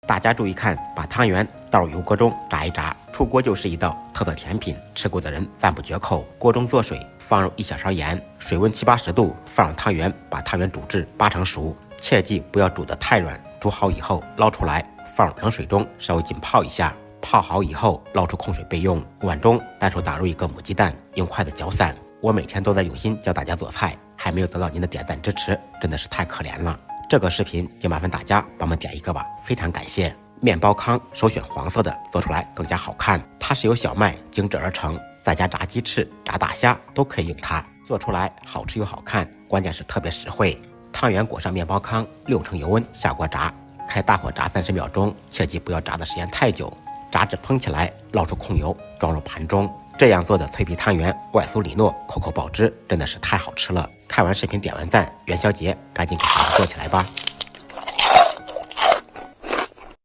大家注意看，把汤圆倒入油锅中炸一炸，出锅就是一道特色甜品，吃过的人赞不绝口。锅中做水，放入1小勺盐，水温70-80度，放入汤圆，把汤圆煮至8成熟，切记不要煮得太软。煮好以后捞出来，放入冷水中稍微浸泡一下，泡好以后捞出控水备用。碗中单手打入1个母鸡蛋，用筷子搅散。我每天都在用心教大家做菜，还没有得到您的点赞支持，真的是太可怜了。这个视频就麻烦大家帮忙点一个吧，非常感谢。面包糠首选黄色的，做出来更加好看。它是由小麦精制而成，在家炸鸡翅、炸大虾都可以用它，做出来好吃又好看，关键是特别实惠。汤圆裹上面包糠，6成油温下锅炸，开大火炸30秒钟，切记不要炸的时间太久。炸至蓬起来，捞出控油，装入盘中。这样做的脆皮汤圆外酥里糯，口口爆汁，真的是太好吃了。看完视频点完赞，元宵节赶紧给孩子做起来吧。